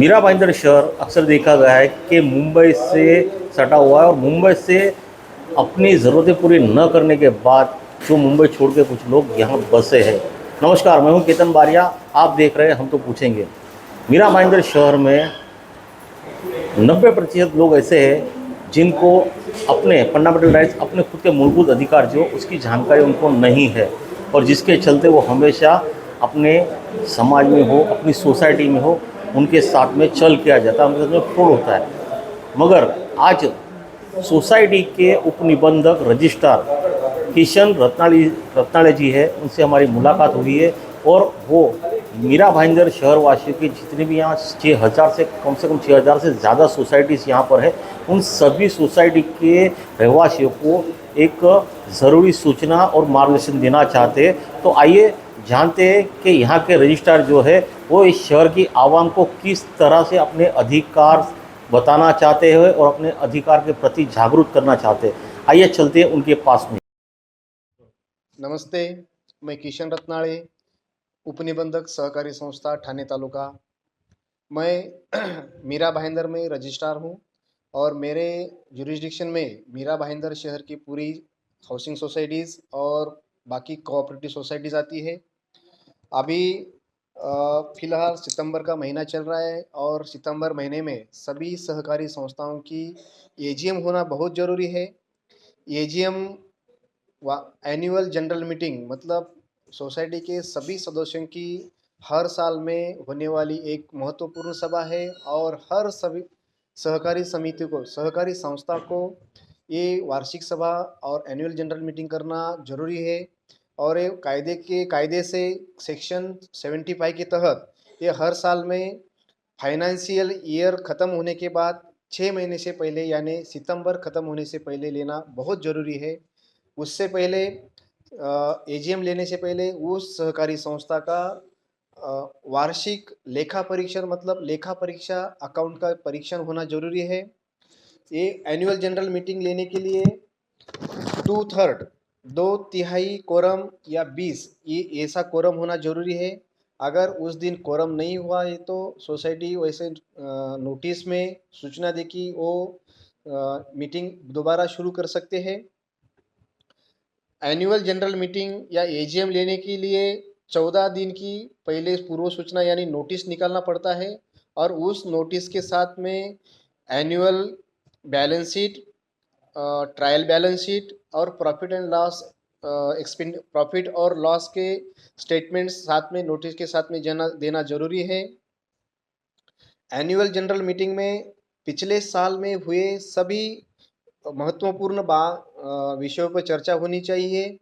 मीरा भाईंदर शहर अक्सर देखा गया है कि मुंबई से सटा हुआ है और मुंबई से अपनी ज़रूरतें पूरी न करने के बाद जो मुंबई छोड़ के कुछ लोग यहाँ बसे हैं। नमस्कार, मैं हूँ केतन बारिया। आप देख रहे हैं हम तो पूछेंगे। मीरा भाईंदर शहर में 90% लोग ऐसे हैं जिनको अपने फंडामेंटल राइट्स, अपने खुद के मूलभूत अधिकार जो उसकी जानकारी उनको नहीं है, और जिसके चलते वो हमेशा अपने समाज में हो, अपनी सोसाइटी में हो, उनके साथ में चल किया जाता है, उनके साथ में फ्रॉड होता है। मगर आज सोसाइटी के उपनिबंधक रजिस्ट्रार किशन रत्नाले जी है, उनसे हमारी मुलाकात हुई है और वो मीरा भाईंदर शहरवासियों की जितनी भी यहाँ 6,000 से कम 6,000 से ज़्यादा सोसाइटीज़ यहाँ पर है, उन सभी सोसाइटी के रहवासियों को एक ज़रूरी सूचना और मार्गदर्शन देना चाहते हैं। तो आइए जानते हैं कि यहाँ के रजिस्ट्रार जो है वो इस शहर की आवाम को किस तरह से अपने अधिकार बताना चाहते हैं और अपने अधिकार के प्रति जागरूक करना चाहते हैं। आइए चलते हैं उनके पास में। नमस्ते, मैं किशन रत्नाळे, उपनिबंधक सहकारी संस्था ठाणे तालुका। मैं मीरा भाईंदर में रजिस्ट्रार हूँ और मेरे जुरिस्डिक्शन में मीरा भाईंदर शहर की पूरी हाउसिंग सोसाइटीज़ और बाकी कोऑपरेटिव सोसाइटीज़ आती है। अभी फ़िलहाल सितंबर का महीना चल रहा है और सितंबर महीने में सभी सहकारी संस्थाओं की एजीएम होना बहुत ज़रूरी है। एजीएम एनुअल जनरल मीटिंग मतलब सोसाइटी के सभी सदस्यों की हर साल में होने वाली एक महत्वपूर्ण सभा है और हर सभी सहकारी समिति को, सहकारी संस्था को ये वार्षिक सभा और एनुअल जनरल मीटिंग करना जरूरी है। और ये कायदे से सेक्शन 75 के तहत ये हर साल में फाइनेंशियल ईयर ख़त्म होने के बाद 6 महीने से पहले यानी सितंबर ख़त्म होने से पहले लेना बहुत ज़रूरी है। उससे पहले एजीएम लेने से पहले उस सहकारी संस्था का वार्षिक लेखा परीक्षण मतलब लेखा परीक्षा अकाउंट का परीक्षण होना जरूरी है। ये एनुअल जनरल मीटिंग लेने के लिए 2/3 2/3 कोरम या 20 ये ऐसा कोरम होना जरूरी है। अगर उस दिन कोरम नहीं हुआ है तो सोसाइटी वैसे नोटिस में सूचना दे कि वो मीटिंग दोबारा शुरू कर सकते हैं। एनुअल जनरल मीटिंग या एजीएम लेने के लिए 14 दिन की पहले पूर्व सूचना यानी नोटिस निकालना पड़ता है और उस नोटिस के साथ में annual balance sheet, trial balance sheet और प्रॉफिट एंड लॉस प्रॉफिट और लॉस के स्टेटमेंट्स साथ में नोटिस के साथ में देना जरूरी है। एनुअल जनरल मीटिंग में पिछले साल में हुए सभी महत्वपूर्ण विषयों पर चर्चा होनी चाहिए।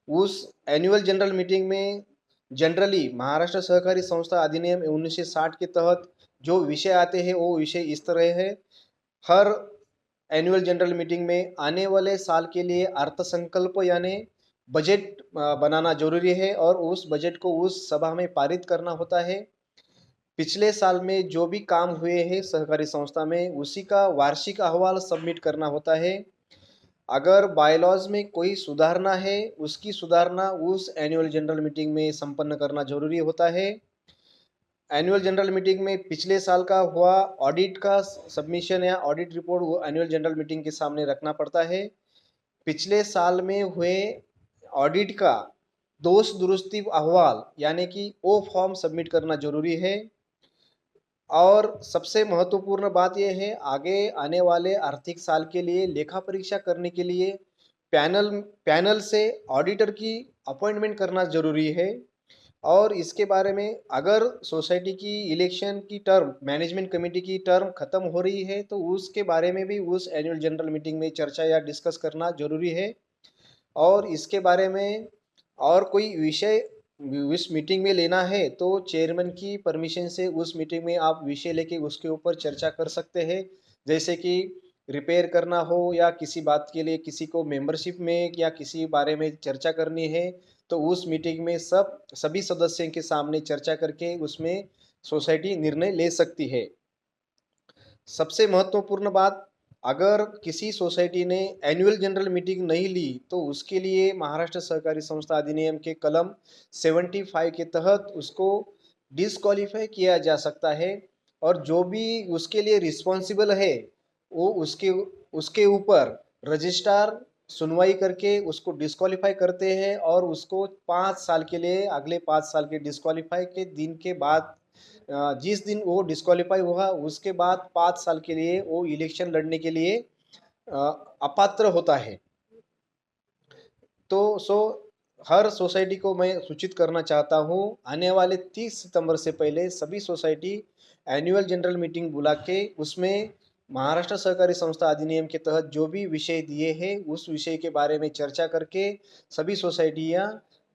उस एनुअल जनरल मीटिंग में जनरली महाराष्ट्र सहकारी संस्था अधिनियम 1960 के तहत जो विषय आते हैं वो विषय इस तरह है। हर एनुअल जनरल मीटिंग में आने वाले साल के लिए अर्थसंकल्प यानी बजट बनाना जरूरी है और उस बजट को उस सभा में पारित करना होता है। पिछले साल में जो भी काम हुए हैं सहकारी संस्था में उसी का वार्षिक अहवाल सबमिट करना होता है। अगर बायलॉज में कोई सुधारना है उसकी सुधारना उस एनुअल जनरल मीटिंग में संपन्न करना जरूरी होता है। एनुअल जनरल मीटिंग में पिछले साल का हुआ ऑडिट का सबमिशन या ऑडिट रिपोर्ट वो एनुअल जनरल मीटिंग के सामने रखना पड़ता है। पिछले साल में हुए ऑडिट का दोष दुरुस्ती अहवाल यानी कि ओ फॉर्म सबमिट करना जरूरी है। और सबसे महत्वपूर्ण बात यह है आगे आने वाले आर्थिक साल के लिए लेखा परीक्षा करने के लिए पैनल से ऑडिटर की अपॉइंटमेंट करना जरूरी है। और इसके बारे में अगर सोसाइटी की इलेक्शन की टर्म मैनेजमेंट कमेटी की टर्म खत्म हो रही है तो उसके बारे में भी उस एनुअल जनरल मीटिंग में चर्चा या डिस्कस करना जरूरी है। और इसके बारे में और कोई विषय उस मीटिंग में लेना है तो चेयरमैन की परमिशन से उस मीटिंग में आप विषय लेके उसके ऊपर चर्चा कर सकते हैं। जैसे कि रिपेयर करना हो या किसी बात के लिए किसी को मेंबरशिप में या किसी बारे में चर्चा करनी है तो उस मीटिंग में सभी सदस्यों के सामने चर्चा करके उसमें सोसाइटी निर्णय ले सकती है। सबसे महत्वपूर्ण बात, अगर किसी सोसाइटी ने एनुअल जनरल मीटिंग नहीं ली तो उसके लिए महाराष्ट्र सहकारी संस्था अधिनियम के कलम 75 के तहत उसको डिसक्वालीफाई किया जा सकता है। और जो भी उसके लिए रिस्पॉन्सिबल है वो उसके ऊपर रजिस्ट्रार सुनवाई करके उसको डिस्क्वालीफाई करते हैं और उसको 5 साल के लिए अगले 5 साल के डिस्क्वालीफाई के दिन के बाद जिस दिन वो डिस्क्वालीफाई हुआ उसके बाद 5 साल के लिए वो इलेक्शन लड़ने के लिए अपात्र होता है। तो हर सोसाइटी को मैं सूचित करना चाहता हूँ, आने वाले 30 सितंबर से पहले सभी सोसाइटी एनुअल जनरल मीटिंग बुला के उसमें महाराष्ट्र सहकारी संस्था अधिनियम के तहत जो भी विषय दिए हैं उस विषय के बारे में चर्चा करके सभी सोसाइटियाँ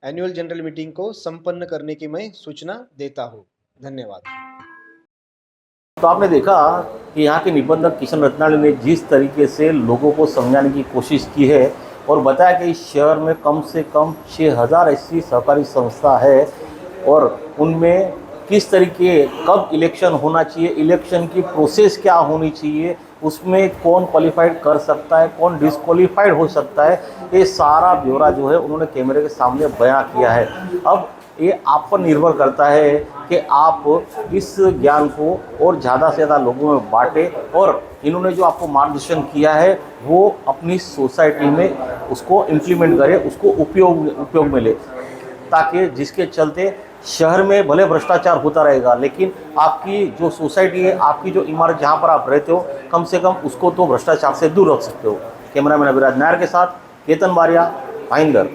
एनुअल जनरल मीटिंग को संपन्न करने की मैं सूचना देता हूँ। धन्यवाद। तो आपने देखा कि यहाँ के निबंधक किशन रत्नाणी ने जिस तरीके से लोगों को समझाने की कोशिश की है और बताया कि इस शहर में कम से कम 6000 ऐसी सहकारी संस्था है और उनमें किस तरीके कब इलेक्शन होना चाहिए, इलेक्शन की प्रोसेस क्या होनी चाहिए, उसमें कौन क्वालिफाइड कर सकता है, कौन डिस्क्वालीफाइड हो सकता है, ये सारा ब्यौरा जो है उन्होंने कैमरे के सामने बयां किया है। अब ये आप पर निर्भर करता है कि आप इस ज्ञान को और ज़्यादा से ज़्यादा लोगों में बांटें और इन्होंने जो आपको मार्गदर्शन किया है वो अपनी सोसाइटी में उसको इम्प्लीमेंट करें, उसको उपयोग में ले, ताकि जिसके चलते शहर में भले भ्रष्टाचार होता रहेगा लेकिन आपकी जो सोसाइटी है, आपकी जो इमारत जहाँ पर आप रहते हो, कम से कम उसको तो भ्रष्टाचार से दूर रख सकते हो। कैमरामैन अभिराज नायर के साथ केतन बारिया, भाईंदर।